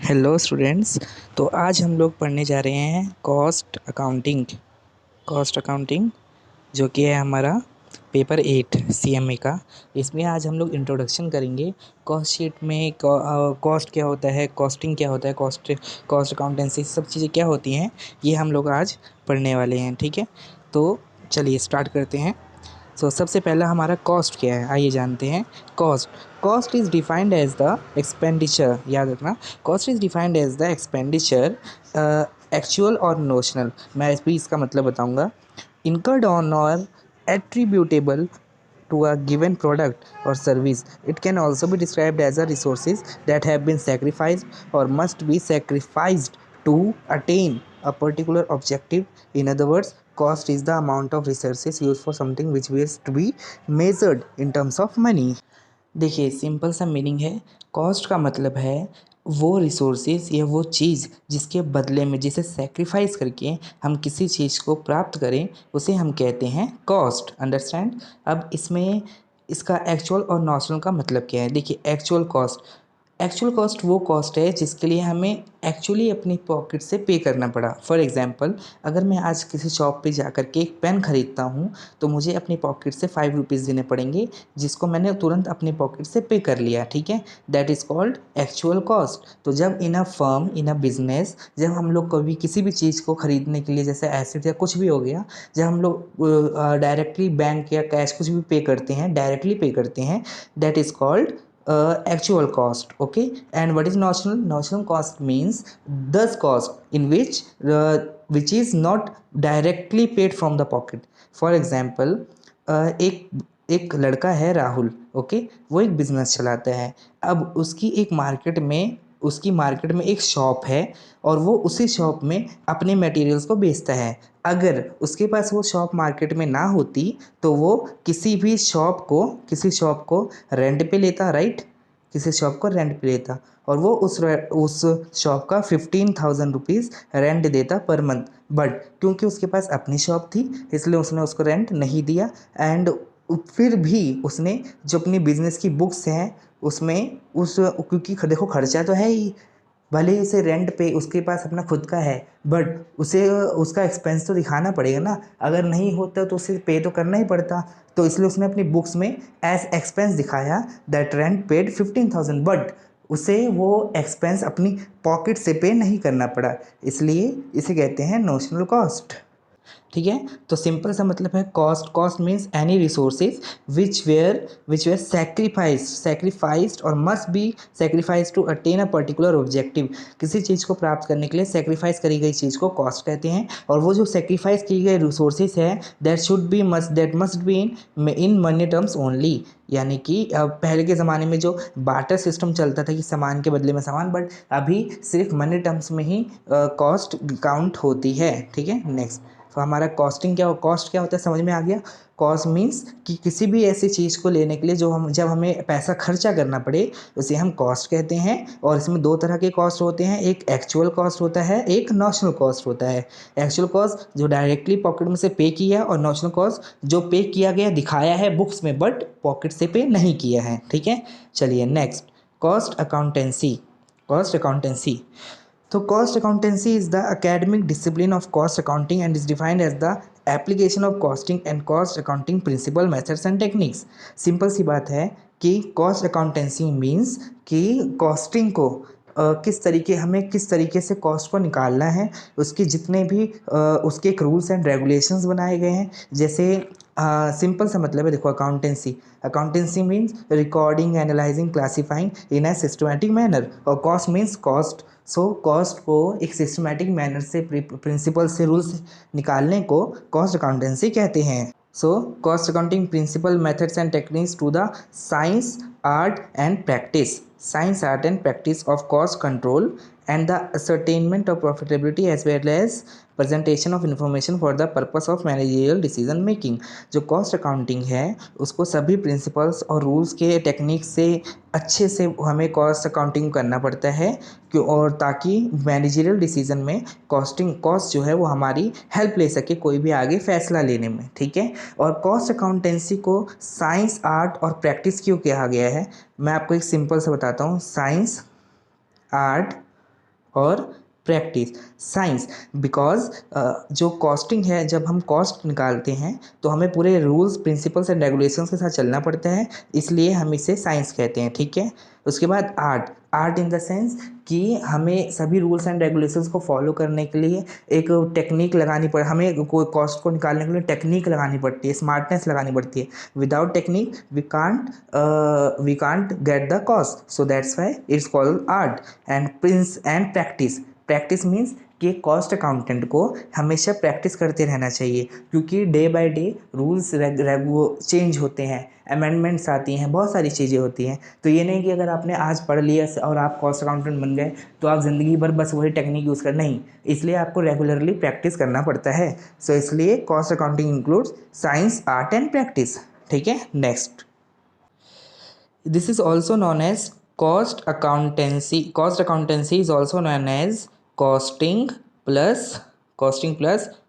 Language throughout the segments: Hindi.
Hello students. तो आज हम लोग पढ़ने जा रहे हैं कॉस्ट अकाउंटिंग जो कि है हमारा पेपर 8 सीएमए का। इसमें आज हम लोग इंट्रोडक्शन करेंगे कॉस्ट शीट में कॉस्ट क्या होता है, कॉस्टिंग क्या होता है, कॉस्ट अकाउंटेंसी सब चीज़ें क्या होती हैं, ये हम लोग आज पढ़ने वाले हैं। ठीक है, तो चलिए स्टार्ट करते हैं। सबसे पहला हमारा कॉस्ट क्या है, आइए जानते हैं। Cost cost is defined as the expenditure, याद रखना। Cost is defined as the expenditure actual और नोशनल। मैं भी इसका मतलब बताऊंगा। इनकर्ड ऑन और attributable to a given product or service. It can also be described as a resources that have been sacrificed or must be sacrificed to attain a particular objective. In other words, cost is the amount of resources used for something which is to be measured in terms of money. देखिए, सिंपल सा मीनिंग है। कॉस्ट का मतलब है वो रिसोर्सेज या वो चीज़ जिसके बदले में, जिसे सेक्रीफाइस करके हम किसी चीज़ को प्राप्त करें, उसे हम कहते हैं कॉस्ट। अंडरस्टैंड। अब इसमें इसका एक्चुअल और नॉशनल का मतलब क्या है। देखिए, एक्चुअल कॉस्ट वो कॉस्ट है जिसके लिए हमें एक्चुअली अपनी पॉकेट से पे करना पड़ा। फॉर एग्जांपल, अगर मैं आज किसी शॉप पे जाकर के एक पेन ख़रीदता हूँ तो मुझे अपनी पॉकेट से 5 रुपीज़ देने पड़ेंगे, जिसको मैंने तुरंत अपनी पॉकेट से पे कर लिया। ठीक है, that is called actual cost. तो जब इन a firm, in a business, जब हम लोग कभी किसी भी चीज़ को ख़रीदने के लिए, जैसे एसेट या कुछ भी हो गया, जब हम लोग डायरेक्टली बैंक या कैश कुछ भी पे करते हैं, डायरेक्टली पे करते हैं, that is called actual cost. Okay, and what is notional cost means this cost in which is not directly paid from the pocket. For example, एक लड़का है राहुल। ओके, वो एक बिजनेस चलाता है। अब उसकी मार्केट में एक शॉप है और वो उसी शॉप में अपने मटेरियल्स को बेचता है। अगर उसके पास वो शॉप मार्केट में ना होती तो वो किसी शॉप को रेंट पे लेता, राइट। किसी शॉप को रेंट पे लेता और वो उस शॉप का 15,000 रुपीज़ रेंट देता पर मंथ। बट क्योंकि उसके पास अपनी शॉप थी इसलिए उसने उसको रेंट नहीं दिया। एंड फिर भी उसने जो अपनी बिजनेस की बुक्स हैं उसमें क्योंकि देखो खर्चा तो है ही, भले ही उसे रेंट पे उसके पास अपना खुद का है, बट उसे उसका एक्सपेंस तो दिखाना पड़ेगा ना। अगर नहीं होता तो उसे पे तो करना ही पड़ता। तो इसलिए उसने अपनी बुक्स में एज एक्सपेंस दिखाया दैट रेंट पेड 15,000, बट उसे वो एक्सपेंस अपनी पॉकेट से पे नहीं करना पड़ा, इसलिए इसे कहते हैं नोशनल कॉस्ट। ठीक है, तो सिंपल सा मतलब है cost means any resources which were sacrificed और must be sacrifice to attain a particular objective. किसी चीज़ को प्राप्त करने के लिए सेक्रीफाइस करी गई चीज़ को कॉस्ट कहते हैं। और वो जो सेक्रीफाइस की गई रिसोर्सेज है that must be in money terms only. यानी कि पहले के ज़माने में जो बार्टर सिस्टम चलता था कि सामान के बदले में सामान, बट अभी सिर्फ मनी टर्म्स में ही कॉस्ट काउंट होती है। ठीक है, नेक्स्ट। तो हमारा कॉस्ट क्या होता है, समझ में आ गया। कॉस्ट मीन्स कि किसी भी ऐसी चीज़ को लेने के लिए जब हमें पैसा खर्चा करना पड़े उसे हम कॉस्ट कहते हैं। और इसमें दो तरह के कॉस्ट होते हैं, एक एक्चुअल कॉस्ट होता है, एक नॉशनल कॉस्ट होता है। एक्चुअल कॉस्ट जो डायरेक्टली पॉकेट में से पे किया और नॉशनल कॉस्ट जो पे किया गया दिखाया है बुक्स में बट पॉकेट से पे नहीं किया है। ठीक है, चलिए next. Cost accountancy So cost accountancy is the academic discipline of cost accounting and is defined as the application of costing and cost accounting principle, methods and techniques. Simple सी बात है कि cost accountancy means कि कॉस्टिंग को किस तरीके से कॉस्ट को निकालना है, उसके जितने भी उसके एक रूल्स एंड रेगुलेशंस बनाए गए हैं। जैसे सिंपल सा मतलब है, देखो accountancy means recording, analysing, classifying in a systematic manner. और कॉस्ट मीन्स कॉस्ट। कॉस्ट को एक सिस्टमैटिक मैनर से, प्रिंसिपल से, रूल्स निकालने को कॉस्ट अकाउंटेंसी कहते हैं। Cost accounting principle, methods and techniques to the science art and practice of cost control and the ascertainment of profitability as well as presentation of information for the purpose of managerial decision making। जो कॉस्ट अकाउंटिंग है उसको सभी प्रिंसिपल्स और रूल्स के टेक्निक से अच्छे से हमें कॉस्ट अकाउंटिंग करना पड़ता है क्यों, और ताकि मैनेजरियल डिसीजन में कॉस्ट जो है वो हमारी हेल्प ले सके कोई भी आगे फैसला लेने में। ठीक है, और कॉस्ट अकाउंटेंसी को साइंस, आर्ट और प्रैक्टिस क्यों कहा गया है, मैं आपको एक सिंपल से बताता हूँ। साइंस, आर्ट और प्रैक्टिस। साइंस, बिकॉज जो कॉस्टिंग है, जब हम कॉस्ट निकालते हैं तो हमें पूरे रूल्स प्रिंसिपल्स एंड रेगुलेशंस के साथ चलना पड़ता है, इसलिए हम इसे साइंस कहते हैं, ठीक है। उसके बाद art, art in the sense कि हमें सभी रूल्स एंड रेगुलेशंस को फॉलो करने के लिए एक टेक्निक लगानी पड़, हमें कोई कॉस्ट को निकालने के लिए टेक्निक लगानी पड़ती है, स्मार्टनेस लगानी पड़ती है। Without technique we can't get the cost, so that's why it's called art. And prince and practice, practice means कि कॉस्ट अकाउंटेंट को हमेशा प्रैक्टिस करते रहना चाहिए, क्योंकि day by day rules change होते हैं, अमेंडमेंट्स आती हैं, बहुत सारी चीज़ें होती हैं। तो ये नहीं कि अगर आपने आज पढ़ लिया और आप कॉस्ट अकाउंटेंट बन गए तो आप ज़िंदगी भर बस वही टेक्निक यूज़ कर, नहीं, इसलिए आपको रेगुलरली प्रैक्टिस करना पड़ता है। सो इसलिए cost accounting includes science, art and practice, ठीक है। Next, this is also known as cost accountancy. Cost accountancy is also known as costing plus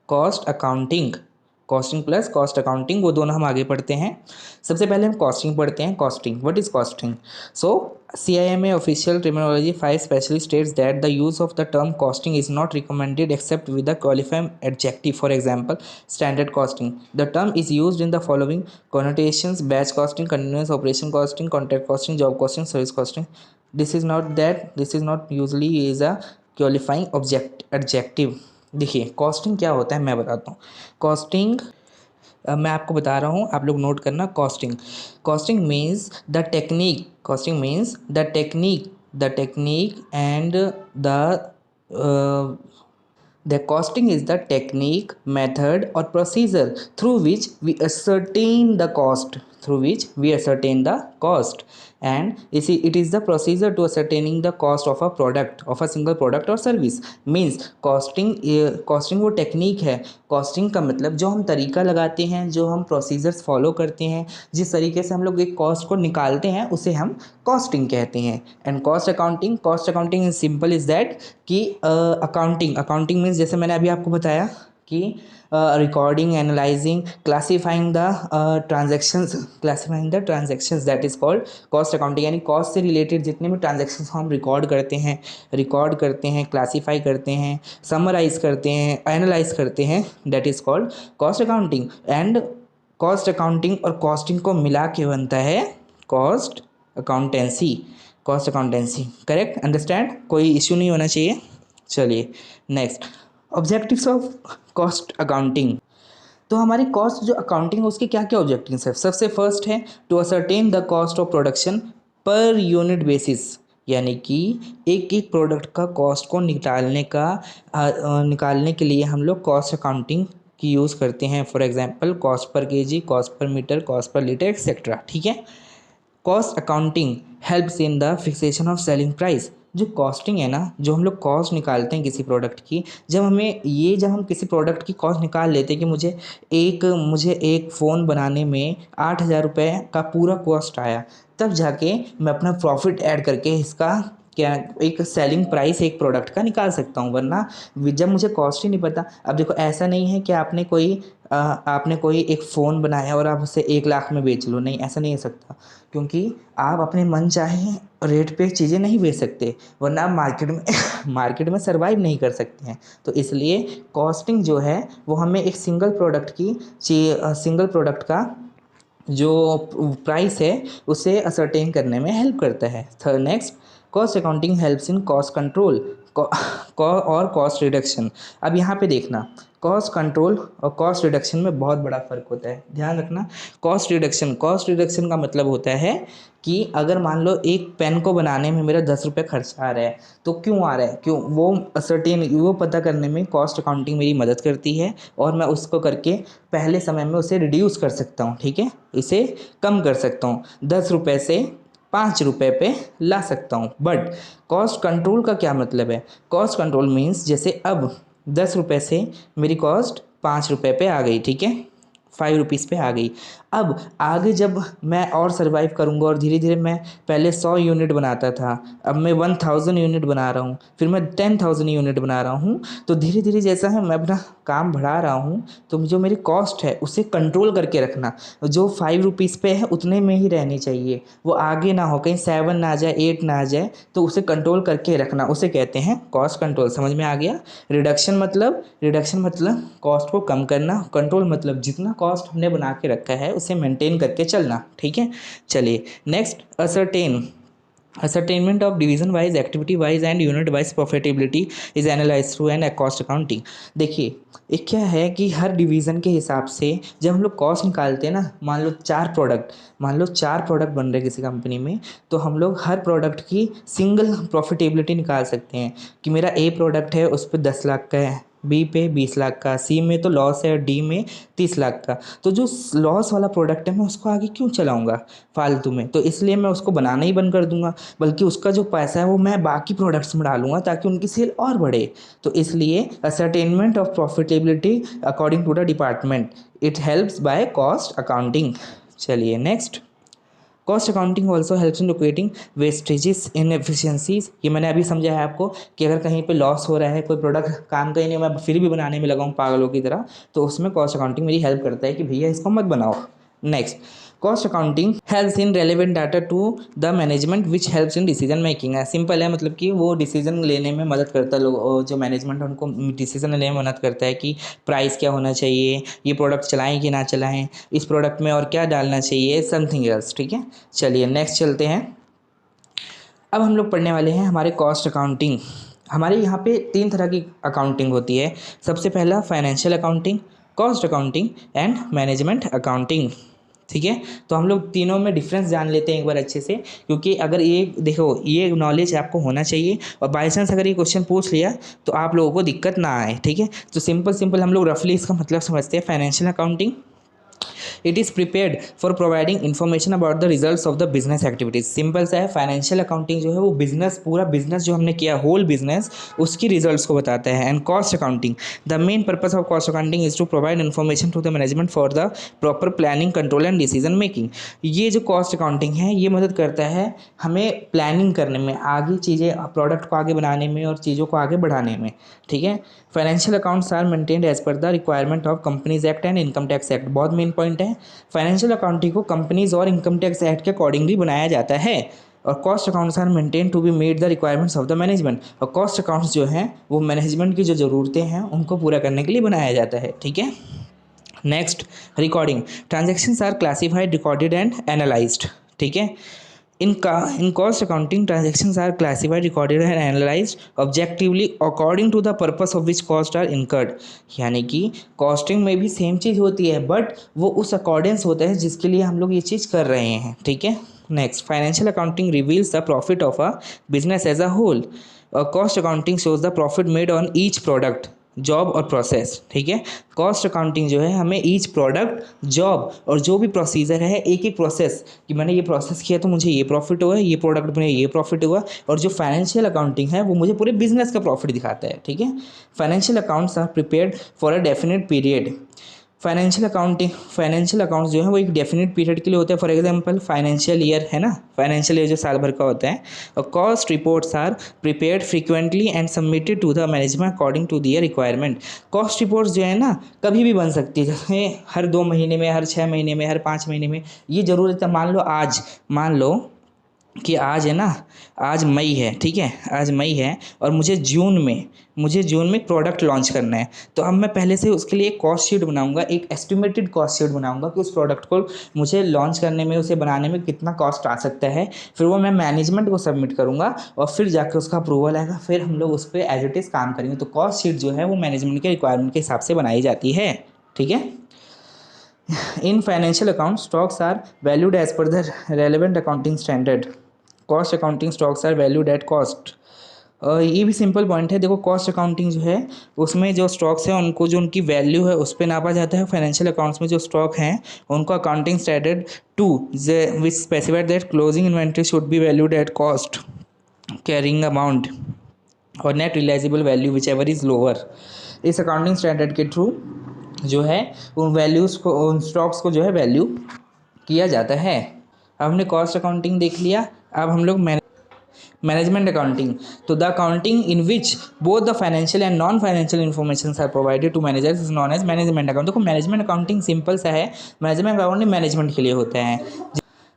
cost accounting, costing plus cost accounting, वो दोनों हम आगे पढ़ते हैं। सबसे पहले हम कॉस्टिंग पढ़ते हैं। Costing, what is costing? So CIMA official terminology 5 specially states that the use of the term costing is not recommended except with a qualifying adjective. For example, standard costing. The term is used in the following connotations: batch costing, continuous operation costing, contract costing, job costing, service costing. This is not usually is a qualifying adjective. देखिए कॉस्टिंग क्या होता है मैं बताता हूँ। कॉस्टिंग मैं आपको बता रहा हूँ, आप लोग नोट करना। Costing, costing means the technique, costing means the technique and the costing is the technique, method or procedure through which we ascertain the cost, and it is the procedure to ascertaining the cost of a product, of a single product or service. Means costing वो टेक्निक है। कॉस्टिंग का मतलब जो हम तरीका लगाते हैं, जो हम प्रोसीजर्स फॉलो करते हैं, जिस तरीके से हम लोग एक कॉस्ट को निकालते हैं, उसे हम कॉस्टिंग कहते हैं। And cost accounting is simple is that कि अकाउंटिंग मीन्स जैसे मैंने अभी आपको बताया कि recording, analysing, classifying the transactions, that is called cost accounting. यानी कॉस्ट से रिलेटेड जितने भी ट्रांजैक्शंस हम रिकॉर्ड करते हैं, क्लासीफाई करते हैं, समराइज करते हैं, एनालाइज करते हैं, that is called cost accounting. And cost accounting और कॉस्टिंग को मिला के बनता है कॉस्ट अकाउंटेंसी। करेक्ट, अंडरस्टैंड, कोई इश्यू नहीं होना चाहिए। चलिए next, objectives of cost accounting. तो हमारी कॉस्ट जो अकाउंटिंग है उसके क्या क्या ऑब्जेक्टिव्स है? सबसे फर्स्ट है to ascertain the cost of production per unit basis, यानी कि एक एक प्रोडक्ट का कॉस्ट को निकालने के लिए हम लोग कॉस्ट अकाउंटिंग की यूज़ करते हैं। For example cost per KG, cost per metre, cost per litre etcetera, ठीक है। Cost accounting helps in the fixation of selling price. जो कॉस्टिंग है ना, जो हम लोग कॉस्ट निकालते हैं किसी प्रोडक्ट की, जब हम किसी प्रोडक्ट की कॉस्ट निकाल लेते हैं कि मुझे एक फ़ोन बनाने में 8,000 रुपये का पूरा कॉस्ट आया, तब जाके मैं अपना प्रॉफिट ऐड करके इसका क्या एक सेलिंग प्राइस एक प्रोडक्ट का निकाल सकता हूँ। वरना जब मुझे कॉस्ट ही नहीं पता, अब देखो ऐसा नहीं है कि आपने कोई एक फ़ोन बनाया और आप उसे 1 लाख में बेच लो, नहीं, ऐसा नहीं हो सकता, क्योंकि आप अपने मन चाहे रेट पे चीज़ें नहीं बेच सकते, वरना आप मार्केट में सर्वाइव नहीं कर सकते हैं। तो इसलिए कॉस्टिंग जो है वो हमें एक सिंगल प्रोडक्ट का जो प्राइस है उसे असरटेन करने में हेल्प करता है। Next, cost accounting helps in cost control और कॉस्ट रिडक्शन। अब यहाँ पे देखना, कॉस्ट कंट्रोल और कॉस्ट रिडक्शन में बहुत बड़ा फ़र्क होता है, ध्यान रखना। कॉस्ट रिडक्शन का मतलब होता है कि अगर मान लो एक पेन को बनाने में मेरा 10 रुपये खर्च आ रहा है, तो क्यों आ रहा है, वो पता करने में कॉस्ट अकाउंटिंग मेरी मदद करती है, और मैं उसको करके पहले समय में उसे रिड्यूस कर सकता हूँ, ठीक है, इसे कम कर सकता हूँ, 10 रुपये से 5 रुपये पे ला सकता हूँ। बट कॉस्ट कंट्रोल का क्या मतलब है? कॉस्ट कंट्रोल मीन्स जैसे अब 10 रुपये से मेरी कॉस्ट 5 रुपये पे आ गई, ठीक है, 5 रुपीज़ पे आ गई। अब आगे जब मैं और सर्वाइव करूँगा और धीरे धीरे मैं पहले 100 यूनिट बनाता था, अब मैं 1000 यूनिट बना रहा हूँ, फिर मैं 10,000 यूनिट बना रहा हूँ। तो धीरे धीरे जैसा है मैं अपना काम बढ़ा रहा हूँ, तो जो मेरी कॉस्ट है उसे कंट्रोल करके रखना। जो 5 रुपीज़ पे है उतने में ही रहनी चाहिए, वो आगे ना हो, कहीं 7 ना आ जाए, 8 ना आ जाए, तो उसे कंट्रोल करके रखना, उसे कहते हैं कॉस्ट कंट्रोल। समझ में आ गया? रिडक्शन मतलब कॉस्ट को कम करना, कंट्रोल मतलब जितना कॉस्ट हमने बना के रखा है उसे मेंटेन करके चलना। ठीक है, चलिए next, ascertainment of division wise, activity wise and unit wise profitability is analyzed through an cost accounting। देखिए, एक क्या है कि हर डिवीज़न के हिसाब से जब हम लोग कॉस्ट निकालते हैं ना, मान लो चार प्रोडक्ट बन रहे किसी कंपनी में, तो हम लोग हर प्रोडक्ट की सिंगल प्रॉफिटेबिलिटी निकाल सकते हैं कि मेरा ए प्रोडक्ट है उस पर 10 लाख का है, बी पे 20 लाख का, सी में तो लॉस है और डी में 30 लाख का। तो जो लॉस वाला प्रोडक्ट है मैं उसको आगे क्यों चलाऊंगा फालतू में, तो इसलिए मैं उसको बनाना ही बंद कर दूंगा, बल्कि उसका जो पैसा है वो मैं बाकी प्रोडक्ट्स में डालूंगा ताकि उनकी सेल और बढ़े। तो इसलिए ascertainment of profitability according to the department, it helps by cost accounting. चलिए next, cost accounting also helps in locating wastages inefficiencies. ये मैंने अभी समझा है आपको कि अगर कहीं पे लॉस हो रहा है, कोई प्रोडक्ट काम का ही नहीं, मैं फिर भी बनाने में लगा हूँ पागलों की तरह, तो उसमें कॉस्ट अकाउंटिंग मेरी हेल्प करता है कि भैया इसको मत बनाओ। Next, cost accounting helps in relevant data to the management which helps in decision making. है सिंपल है, मतलब कि वो डिसीजन लेने में मदद करता है, लोग जो मैनेजमेंट है उनको डिसीजन लेने में मदद करता है कि प्राइस क्या होना चाहिए, ये प्रोडक्ट चलाएं कि ना चलाएं, इस प्रोडक्ट में और क्या डालना चाहिए, समथिंग एल्स। ठीक है, चलिए नेक्स्ट चलते हैं। अब हम लोग पढ़ने वाले हैं हमारे कॉस्ट अकाउंटिंग। हमारे यहाँ पे 3 तरह की अकाउंटिंग होती है। सबसे पहला financial accounting, cost accounting and management accounting. ठीक है, तो हम लोग तीनों में डिफरेंस जान लेते हैं एक बार अच्छे से, क्योंकि अगर ये देखो, ये नॉलेज आपको होना चाहिए, और बाई चांस अगर ये क्वेश्चन पूछ लिया तो आप लोगों को दिक्कत ना आए। ठीक है, तो सिंपल हम लोग रफली इसका मतलब समझते हैं। Financial accounting, it is prepared for providing information about the results of the business activities. Simple सा है, फाइनेंशियल अकाउंटिंग जो है वो बिजनेस, पूरा बिजनेस जो हमने किया, होल बिजनेस, उसकी रिजल्ट्स को बताता है। And cost accounting, the main purpose of cost accounting is to provide information to the management for the proper planning, control and decision making. ये जो कॉस्ट अकाउंटिंग है ये मदद करता है हमें प्लानिंग करने में, आगे चीज़ें, प्रोडक्ट को आगे बनाने में और चीज़ों को आगे बढ़ाने में। ठीक है, financial accounts are maintained as per the requirement of companies act and income tax act. बहुत मेन पॉइंट है, फाइनेंशियल अकाउंटिंग को कंपनीज और इनकम टैक्स एक्ट के अकॉर्डिंगली बनाया जाता है। और cost accounts are maintain to be made the requirements of the management. और कॉस्ट अकाउंट्स जो हैं वो मैनेजमेंट की जो ज़रूरतें हैं उनको पूरा करने के लिए बनाया जाता है। ठीक है, next, recording, transactions are classified, recorded and analysed. ठीक है, in cost accounting, transactions are classified, recorded and analyzed objectively according to the purpose of which costs are incurred। यानी कि कॉस्टिंग में भी सेम चीज़ होती है, बट वो उस अकॉर्डेंस होता है जिसके लिए हम लोग ये चीज़ कर रहे हैं। ठीक है, next, financial accounting reveals the profit of a business as a whole. Cost accounting shows the profit made on each product, job और प्रोसेस। ठीक है, कॉस्ट अकाउंटिंग जो है हमें ईच प्रोडक्ट, जॉब और जो भी प्रोसीजर है, एक एक प्रोसेस कि मैंने ये प्रोसेस किया तो मुझे ये प्रॉफिट हुआ, ये प्रोडक्ट में ये प्रॉफिट हुआ, और जो फाइनेंशियल अकाउंटिंग है वो मुझे पूरे बिजनेस का प्रॉफिट दिखाता है। ठीक है, financial accounts are prepared for a definite period. Financial accounts जो है वो एक डेफिनेट पीरियड के लिए होता है। फॉर एग्जांपल फाइनेंशियल ईयर है ना, फाइनेंशियल ईयर जो साल भर का होता है। और cost reports are prepared frequently and submitted to the management according to their requirement. Cost reports जो है ना कभी भी बन सकती है, जैसे हर 2 महीने में, हर 6 महीने में, हर 5 महीने में, ये ज़रूरत है। मान लो कि आज है ना, आज मई है, ठीक है, आज मई है और मुझे जून में प्रोडक्ट लॉन्च करना है। तो अब मैं पहले से उसके लिए एक कॉस्ट शीट बनाऊंगा, एक एस्टिमेटेड कॉस्ट शीट बनाऊंगा कि उस प्रोडक्ट को मुझे लॉन्च करने में, उसे बनाने में कितना कॉस्ट आ सकता है। फिर वो मैं मैनेजमेंट को सबमिट करूंगा और फिर जाकर उसका अप्रूवल आएगा, फिर हम लोग उस पर एज इट इज़ काम करेंगे। तो कॉस्ट शीट जो है वो मैनेजमेंट के रिक्वायरमेंट के हिसाब से बनाई जाती है। ठीक है, in financial accounts, stocks are valued as per the relevant accounting standard। cost accounting stocks are valued at cost। ये भी सिंपल पॉइंट है। देखो, कॉस्ट अकाउंटिंग जो है उसमें जो स्टॉक्स हैं उनको, जो उनकी वैल्यू है उस पर नापा जाता है। फाइनेंशियल अकाउंट्स में जो स्टॉक हैं उनको accounting standard 2 which specified that closing inventory should be valued at cost, carrying amount और net realizable value whichever is lower. इस अकाउंटिंग स्टैंडर्ड के थ्रू जो है उन वैल्यूज़ को, उन स्टॉक्स को जो है वैल्यू किया जाता है। अब हमने कॉस्ट अकाउंटिंग देख लिया। अब हम लोग मैनेजमेंट अकाउंटिंग, तो the accounting in which both the financial and non financial information are provided to managers is known as management account. देखो मैनेजमेंट अकाउंटिंग सिंपल सा है, मैनेजमेंट अकाउंटिंग मैनेजमेंट के लिए होता है,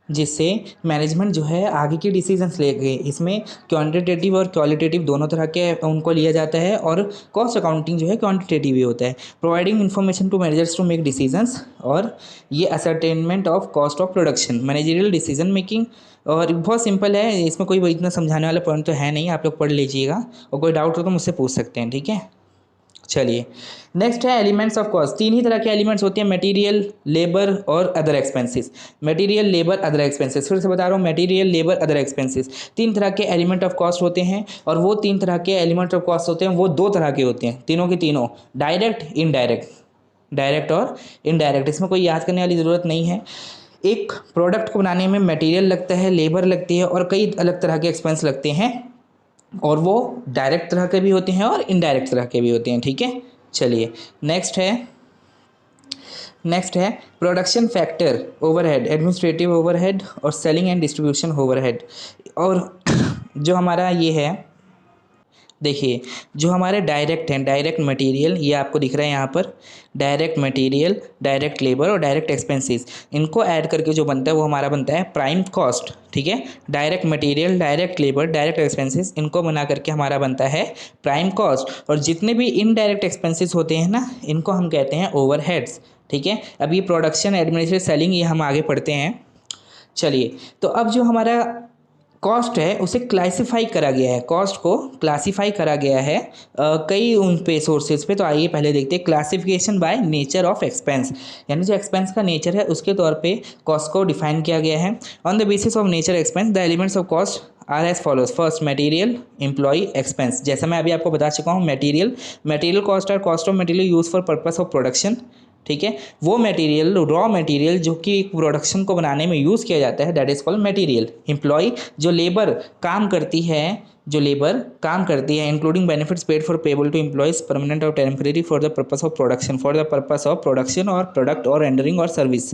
जिससे मैनेजमेंट जो है आगे के डिसीजंस लेंगे। इसमें क्वांटिटेटिव और क्वालिटेटिव दोनों तरह के उनको लिया जाता है, और कॉस्ट अकाउंटिंग जो है क्वांटिटेटिव ही होता है, providing information to managers to make decisions, और ये ascertainment of cost of production, managerial decision making. और बहुत सिंपल है, इसमें कोई इतना समझाने वाला पॉइंट तो है नहीं, आप लोग पढ़ लीजिएगा, और कोई डाउट हो तो मुझसे पूछ सकते हैं, ठीक है। चलिए नेक्स्ट है एलिमेंट्स ऑफ कॉस्ट। तीन ही तरह के एलिमेंट्स होते हैं, मटेरियल, लेबर और other expenses. Material, labour, other expenses, फिर से बता रहा हूँ, मटेरियल, लेबर, अदर एक्सपेंसेस, तीन तरह के एलिमेंट ऑफ कॉस्ट होते हैं। और वो तीन तरह के एलिमेंट ऑफ कॉस्ट होते हैं, वो दो तरह के होते हैं, तीनों के तीनों, डायरेक्ट, इनडायरेक्ट, डायरेक्ट और इनडायरेक्ट। इसमें कोई याद करने वाली ज़रूरत नहीं है। एक प्रोडक्ट को बनाने में मटेरियल लगता है, लेबर लगती है, और कई अलग तरह के एक्सपेंस लगते हैं, और वो डायरेक्ट तरह के भी होते हैं और इनडायरेक्ट तरह के भी होते हैं, ठीक है। चलिए नेक्स्ट है production factor, overhead, administrative overhead और सेलिंग एंड डिस्ट्रीब्यूशन ओवरहेड। और जो हमारा ये है, देखिए जो हमारे डायरेक्ट हैं, डायरेक्ट मटेरियल, ये आपको दिख रहा है यहाँ पर, डायरेक्ट मटेरियल, डायरेक्ट लेबर और डायरेक्ट एक्सपेंसेस, इनको ऐड करके जो बनता है वो हमारा बनता है प्राइम कॉस्ट, ठीक है। Direct material, direct labour, direct expenses, इनको बना करके हमारा बनता है प्राइम कॉस्ट। और जितने भी इनडायरेक्ट एक्सपेंसेस होते हैं ना, इनको हम कहते हैं ओवरहेड्स, ठीक है। अब ये प्रोडक्शन, एडमिनिस्ट्रेशन, सेलिंग, ये हम आगे पढ़ते हैं। चलिए, तो अब जो हमारा कॉस्ट है उसे क्लासिफाई करा गया है, कॉस्ट को क्लासिफाई करा गया है कई उन पे सोर्सेज पे। तो आइए पहले देखते हैं classification by nature of expense, यानी जो एक्सपेंस का नेचर है उसके तौर पे कॉस्ट को डिफाइन किया गया है। On the basis of nature expense the elements of cost are as follows. First, material, employ expense, जैसा मैं अभी आपको बता चुका हूँ, material cost are cost of material use for purpose of production, ठीक है। वो मटेरियल, रॉ मटेरियल जो कि प्रोडक्शन को बनाने में यूज़ किया जाता है, that is called material. Employ, जो लेबर काम करती है, including benefits paid for payable to employees permanent और temporary for the purpose of production और प्रोडक्ट और रेंडरिंग और सर्विस।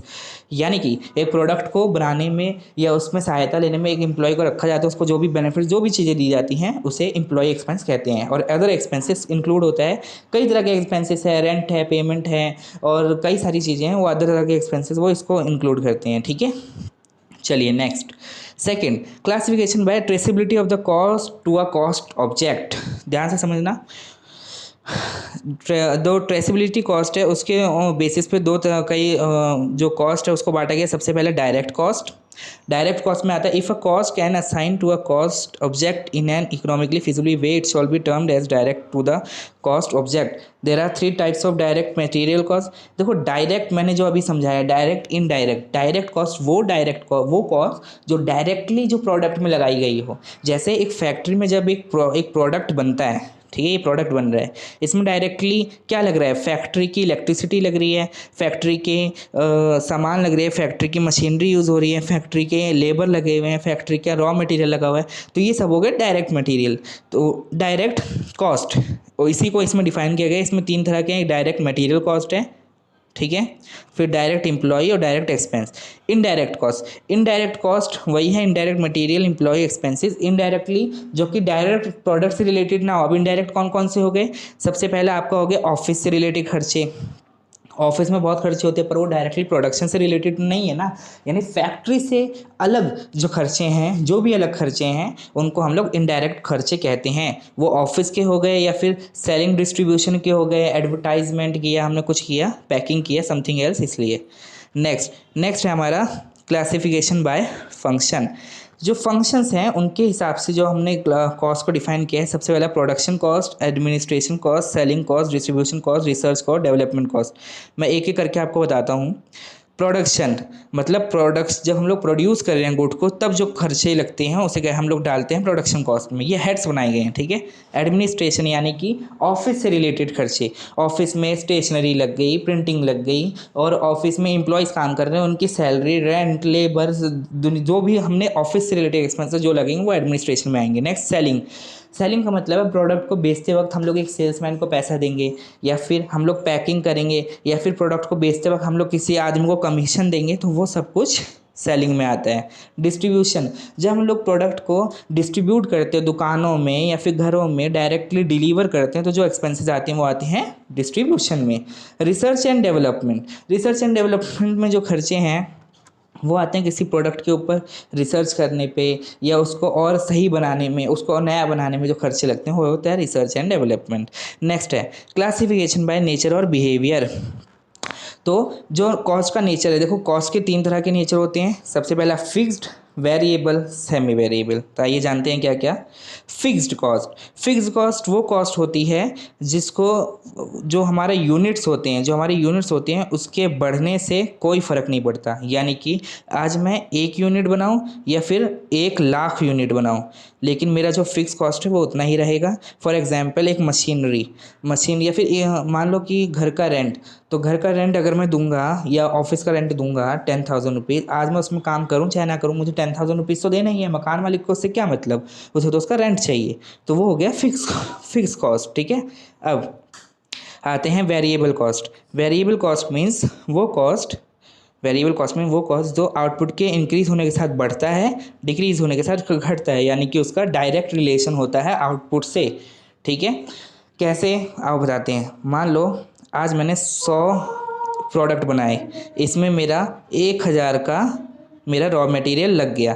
यानी कि एक प्रोडक्ट को बनाने में या उसमें सहायता लेने में एक एम्प्लॉय को रखा जाता है, उसको जो भी बेनिफिट्स, जो भी चीज़ें दी जाती हैं, उसे एम्प्लॉय एक्सपेंस कहते हैं। और अदर एक्सपेंसेस इंक्लूड होता है, कई तरह के एक्सपेंसेस है, रेंट है, पेमेंट है, और कई सारी चीज़ें हैं, वो अदर तरह के एक्सपेंसेस वो इसको इंक्लूड करते हैं, ठीक है। चलिए next, second, classification by traceability of the cost to a cost object. ध्यान से समझना, दो ट्रेसेबिलिटी कॉस्ट है, उसके बेसिस पे दो कई जो कॉस्ट है उसको बांटा गया। सबसे पहले डायरेक्ट कॉस्ट में आता है, if a cost can assign to a cost object in an economically feasibly way, it shall be termed as direct to the cost object. There are three types of direct material cost. देखो डायरेक्ट मैंने जो अभी समझाया, डायरेक्ट, इनडायरेक्ट। डायरेक्ट कॉस्ट वो कॉस्ट जो डायरेक्टली जो प्रोडक्ट में लगाई गई हो। जैसे एक फैक्ट्री में जब एक प्रोडक्ट बनता है, ठीक है, ये प्रोडक्ट बन रहा है, इसमें डायरेक्टली क्या लग रहा है, फैक्ट्री की इलेक्ट्रिसिटी लग रही है, फैक्ट्री के सामान लग रहे हैं, फैक्ट्री की मशीनरी यूज़ हो रही है, फैक्ट्री के लेबर लगे हुए हैं, फैक्ट्री का रॉ मटेरियल लगा हुआ है, तो ये सब हो गए डायरेक्ट मटेरियल। तो डायरेक्ट कॉस्ट, और इसी को इसमें डिफाइन किया गया। इसमें तीन तरह के हैं, डायरेक्ट मटेरियल कॉस्ट है, ठीक है, फिर डायरेक्ट एम्प्लॉय और डायरेक्ट एक्सपेंस। इनडायरेक्ट कॉस्ट वही है, indirect material, employ, expenses, indirectly जो कि डायरेक्ट प्रोडक्ट से रिलेटेड ना हो। अब इनडायरेक्ट कौन कौन से हो गए, सबसे पहला आपका हो गया ऑफिस से रिलेटेड खर्चे। ऑफिस में बहुत खर्चे होते हैं, पर वो डायरेक्टली प्रोडक्शन से रिलेटेड नहीं है ना, यानी फैक्ट्री से अलग जो खर्चे हैं, जो भी अलग खर्चे हैं, उनको हम लोग इनडायरेक्ट खर्चे कहते हैं। वो ऑफिस के हो गए, या फिर सेलिंग डिस्ट्रीब्यूशन के हो गए, एडवर्टाइजमेंट किया हमने, कुछ किया, पैकिंग किया, समथिंग एल्स, इसलिए। नेक्स्ट है हमारा क्लासिफिकेशन बाय फंक्शन। जो फंक्शंस हैं उनके हिसाब से जो हमने कॉस्ट को डिफाइन किया है, सबसे पहला production cost, administration cost, selling cost, distribution cost, research cost, development cost. मैं एक एक करके आपको बताता हूँ। प्रोडक्शन मतलब प्रोडक्ट्स, जब हम लोग प्रोड्यूस कर रहे हैं गुड को, तब जो खर्चे लगते हैं उसे क्या हम लोग डालते हैं प्रोडक्शन कॉस्ट में, ये हेड्स बनाए गए हैं, ठीक है। एडमिनिस्ट्रेशन यानी कि ऑफिस से रिलेटेड खर्चे, ऑफिस में स्टेशनरी लग गई, प्रिंटिंग लग गई, और ऑफिस में एम्प्लॉयज़ काम कर रहे हैं, उनकी सैलरी, रेंट, लेबर, जो भी हमने ऑफिस से रिलेटेड एक्सपेंसेस जो लगेंगे वो एडमिनिस्ट्रेशन में आएंगे। नेक्स्ट सेलिंग का मतलब है प्रोडक्ट को बेचते वक्त हम लोग एक सेल्समैन को पैसा देंगे, या फिर हम लोग पैकिंग करेंगे, या फिर प्रोडक्ट को बेचते वक्त हम लोग किसी आदमी को कमीशन देंगे, तो वो सब कुछ सेलिंग में आता है। डिस्ट्रीब्यूशन, जब हम लोग प्रोडक्ट को डिस्ट्रीब्यूट करते हैं दुकानों में या फिर घरों में डायरेक्टली डिलीवर करते हैं, तो जो एक्सपेंसेस आती हैं वो आती हैं डिस्ट्रीब्यूशन में। Research and development, research and development में जो खर्चे हैं वो आते हैं किसी प्रोडक्ट के ऊपर रिसर्च करने पे, या उसको और सही बनाने में, उसको और नया बनाने में जो खर्चे लगते हैं वो होता है रिसर्च एंड डेवलपमेंट। नेक्स्ट है क्लासिफिकेशन बाय नेचर और बिहेवियर। तो जो कॉस्ट का नेचर है, देखो कॉस्ट के 3 तरह के नेचर होते हैं। सबसे पहला फिक्स्ड, वेरिएबल, सेमी वेरिएबल। तो आइए जानते हैं क्या क्या। फिक्स्ड कॉस्ट, फिक्स्ड कॉस्ट वो कॉस्ट होती है जिसको, जो हमारे यूनिट्स होते हैं, जो हमारे यूनिट्स होते हैं उसके बढ़ने से कोई फ़र्क नहीं पड़ता। यानी कि आज मैं 1 यूनिट बनाऊं या फिर 1,00,000 यूनिट बनाऊं, लेकिन मेरा जो फिक्स कॉस्ट है वो उतना ही रहेगा। फॉर एग्जांपल एक मशीन, या फिर मान लो कि घर का रेंट, तो घर का रेंट अगर मैं दूंगा या ऑफिस का रेंट दूंगा 10,000 रुपीज़, आज मैं उसमें काम करूं चाहे ना करूं, मुझे 10,000 रुपीज़ तो देना ही है। मकान मालिक को उससे क्या मतलब, उसे तो उसका रेंट चाहिए। तो वो हो गया फिक्स कॉस्ट, ठीक है। अब आते हैं variable cost. Variable cost means वो कॉस्ट जो आउटपुट के इंक्रीज होने के साथ बढ़ता है, डिक्रीज होने के साथ घटता है, यानी कि उसका डायरेक्ट रिलेशन होता है आउटपुट से, ठीक है। कैसे आप बताते हैं। मान लो आज मैंने 100 प्रोडक्ट बनाए, इसमें मेरा 1,000 का मेरा रॉ मटेरियल लग गया।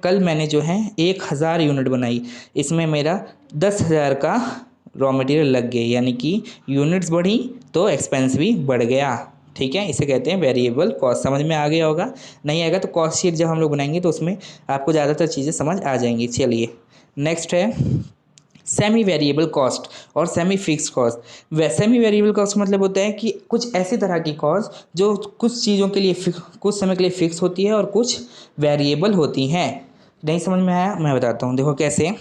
कल मैंने जो है 1,000 यूनिट बनाई, इसमें मेरा 10,000 का रॉ मटेरियल लग गया, यानी कि यूनिट्स बढ़ी तो एक्सपेंस भी बढ़ गया, ठीक है। इसे कहते हैं वेरिएबल कॉस्ट। समझ में आ गया होगा, नहीं आएगा तो कॉस्ट शीट जब हम लोग बनाएंगे तो उसमें आपको ज़्यादातर चीज़ें समझ आ जाएंगी। चलिए नेक्स्ट है सेमी वेरिएबल कॉस्ट और semi fix cost. Semi variable cost मतलब होता है कि कुछ ऐसी तरह की कॉस्ट जो कुछ चीज़ों के लिए कुछ समय के लिए फिक्स होती है और कुछ वेरिएबल होती हैं। नहीं समझ में आया, मैं बताता हूँ, देखो कैसे।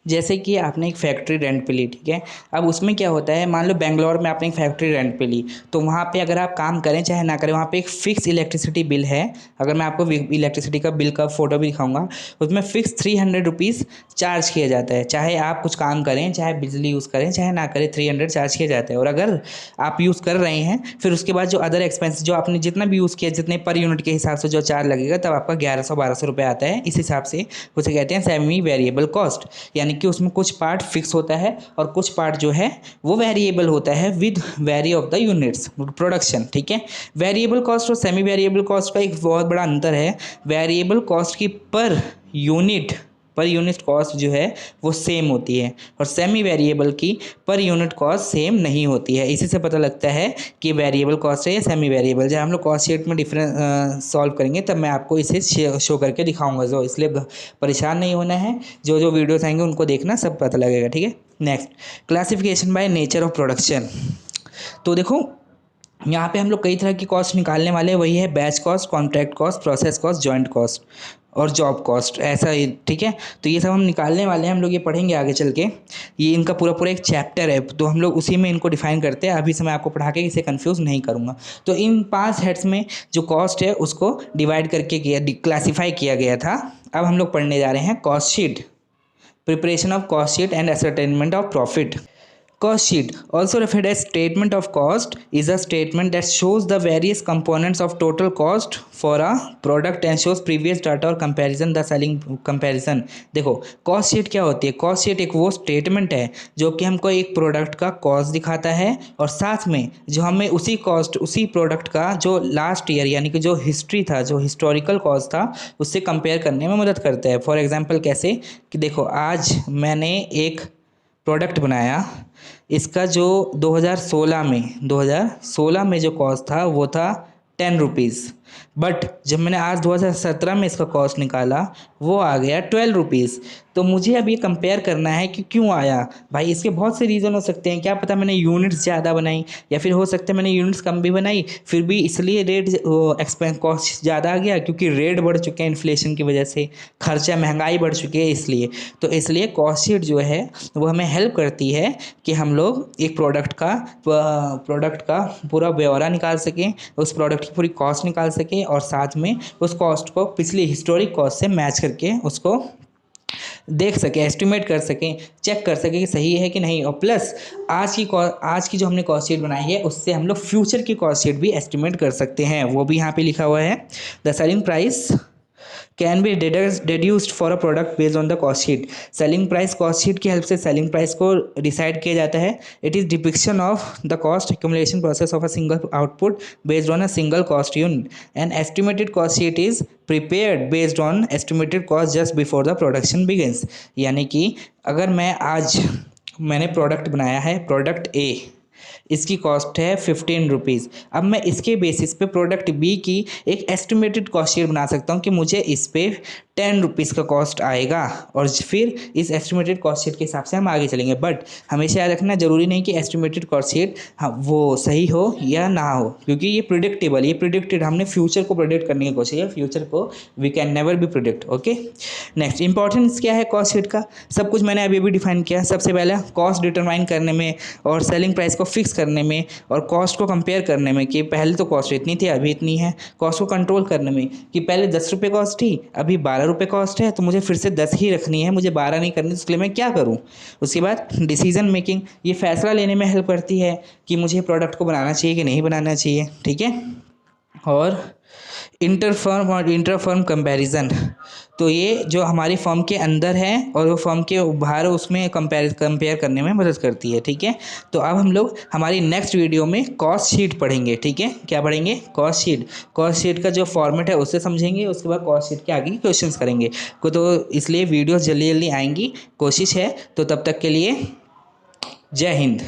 जैसे कि आपने एक फैक्ट्री रेंट पे ली, ठीक है। अब उसमें क्या होता है, मान लो बेंगलोर में आपने एक फैक्ट्री रेंट पे ली, तो वहाँ पे अगर आप काम करें चाहे ना करें, वहाँ पे एक फ़िक्स इलेक्ट्रिसिटी बिल है। अगर मैं आपको इलेक्ट्रिसिटी का बिल का फ़ोटो भी दिखाऊंगा, उसमें फ़िक्स 300 रुपीज़ चार्ज किया जाता है। चाहे आप कुछ काम करें, चाहे बिजली यूज़ करें, चाहे ना करें, 300 चार्ज किया जाता है। और अगर आप यूज़ कर रहे हैं, फिर उसके बाद जो अदर एक्सपेंस जो आपने जितना भी यूज़ किया, जितने पर यूनिट के हिसाब से जो चार्ज लगेगा, तब आपका 1100-1200 रुपये आता है। इस हिसाब से उसे कहते हैं सेमी वेरिएबल कॉस्ट, यानी कि उसमें कुछ पार्ट फिक्स होता है और कुछ पार्ट जो है वो वेरिएबल होता है with very of the units production, ठीक है। वेरिएबल कॉस्ट और सेमी वेरिएबल कॉस्ट का एक बहुत बड़ा अंतर है। वेरिएबल कॉस्ट की पर यूनिट कॉस्ट जो है वो सेम होती है, और सेमी वेरिएबल की पर यूनिट कॉस्ट सेम नहीं होती है। इसी से पता लगता है कि वेरिएबल कॉस्ट है या सेमी वेरिएबल। जब हम लोग कॉस्ट शीट में डिफरेंस सॉल्व करेंगे तब मैं आपको इसे शो करके दिखाऊंगा, जो इसलिए परेशान नहीं होना है। जो जो वीडियोस आएंगे उनको देखना, सब पता लगेगा, ठीक है। Next classification by nature of production. तो देखो यहाँ पे हम लोग कई तरह की कॉस्ट निकालने वाले हैं। वही है batch cost, contract cost, process cost, joint cost और जॉब कॉस्ट, ऐसा ही, ठीक है। तो ये सब हम निकालने वाले हैं, हम लोग ये पढ़ेंगे आगे चल के। ये इनका पूरा एक चैप्टर है, तो हम लोग उसी में इनको डिफाइन करते हैं। अभी से मैं आपको पढ़ा के इसे कंफ्यूज नहीं करूँगा। तो इन 5 हेड्स में जो कॉस्ट है उसको डिवाइड करके क्लासीफाई किया गया था। अब हम लोग पढ़ने जा रहे हैं cost sheet, preparation of cost sheet and ascertainment of profit. Cost sheet, also referred as statement of cost, is a statement that shows the various components of total cost for a product and shows previous data और comparison the selling comparison। देखो कॉस्ट शीट क्या होती है। कॉस्ट शीट एक वो स्टेटमेंट है जो कि हमको एक प्रोडक्ट का कॉस्ट दिखाता है, और साथ में जो हमें उसी प्रोडक्ट का जो लास्ट ईयर यानी कि जो हिस्ट्री था, जो हिस्टोरिकल कॉस्ट था, उससे कंपेयर करने में मदद करता है। फॉर एग्जाम्पल कैसे कि देखो आज मैंने एक प्रोडक्ट बनाया, इसका जो 2016 में जो कॉस्ट था वो था 10 रुपीज़, बट जब मैंने आज 2017 में इसका कॉस्ट निकाला वो आ गया 12 रुपीज़। तो मुझे अब ये कंपेयर करना है कि क्यों आया। भाई इसके बहुत से रीज़न हो सकते हैं, क्या पता मैंने यूनिट्स ज़्यादा बनाई, या फिर हो सकता है मैंने यूनिट्स कम भी बनाई, फिर भी इसलिए रेट एक्सपेंस कॉस्ट ज़्यादा आ गया क्योंकि रेट बढ़ चुके हैं इन्फ्लेशन की वजह से, खर्चा महंगाई बढ़ चुकी है इसलिए। तो इसलिए कॉस्ट शीट जो है वो हमें हेल्प करती है कि हम लोग एक प्रोडक्ट का पूरा ब्यौरा निकाल सकें, उस प्रोडक्ट की पूरी कॉस्ट निकाल सकें, और साथ में उस कॉस्ट को पिछली हिस्टोरिक कॉस्ट से मैच करके उसको देख सकें, एस्टिमेट कर सकें, चेक कर सकें कि सही है कि नहीं। और प्लस आज की जो हमने कॉस्ट शीट बनाई है उससे हम लोग फ्यूचर की कॉस्ट शीट भी एस्टिमेट कर सकते हैं, वो भी यहाँ पे लिखा हुआ है। The selling price can be deduced for a product based on the cost sheet. Selling price cost sheet की हेल्प से सेलिंग प्राइस को डिसाइड किया जाता है। It is depiction of the cost accumulation process of a single output based on a single cost unit. And estimated cost sheet is prepared based on estimated cost just before the production begins. यानी कि अगर मैंने प्रोडक्ट बनाया है, प्रोडक्ट ए, इसकी कॉस्ट है 15 रुपीज़। अब मैं इसके बेसिस पे प्रोडक्ट बी की एक एस्टिमेटेड कॉस्ट शीट बना सकता हूँ कि मुझे इस पे 10 रुपीज़ का कॉस्ट आएगा, और फिर इस एस्टिमेटेड कॉस्ट शीट के हिसाब से हम आगे चलेंगे। बट हमेशा याद रखना, ज़रूरी नहीं कि एस्टिमेटेड कॉस्ट शीट हाँ वो सही हो या ना हो, क्योंकि ये प्रिडिक्टेबल, ये प्रिडिक्टेड, हमने फ्यूचर को प्रिडिक्ट करने की कोशिश है। फ्यूचर को we can never be predict. Okay, next importance क्या है कॉस्ट शीट का, सब कुछ मैंने अभी भी डिफाइन किया। सबसे पहले कॉस्ट डिटरमाइन करने में और सेलिंग प्राइस को फिक्स करने में और कॉस्ट को कंपेयर करने में कि पहले तो कॉस्ट इतनी थी अभी इतनी है। कॉस्ट को कंट्रोल करने में कि पहले 10 रुपये कॉस्ट थी अभी 12 रुपये कॉस्ट है, तो मुझे फिर से 10 ही रखनी है, मुझे 12 नहीं करनी, तो उसके लिए मैं क्या करूँ। उसके बाद डिसीजन मेकिंग, ये फैसला लेने में हेल्प करती है कि मुझे प्रोडक्ट को बनाना चाहिए कि नहीं बनाना चाहिए। ठीक है, और इंटरफर्म और इंटरफर्म कंपैरिजन, तो ये जो हमारी फर्म के अंदर है और वो फर्म के बाहर, उसमें कंपेयर करने में मदद करती है। ठीक है, तो अब हम लोग हमारी नेक्स्ट वीडियो में कॉस्ट शीट पढ़ेंगे। ठीक है, क्या पढ़ेंगे, कॉस्ट शीट। कॉस्ट शीट का जो फॉर्मेट है उससे समझेंगे, उसके बाद कॉस्ट शीट के आगे की क्वेश्चंस करेंगे। तो इसलिए वीडियोस जल्दी जल्दी आएंगी, कोशिश है। तो तब तक के लिए जय हिंद।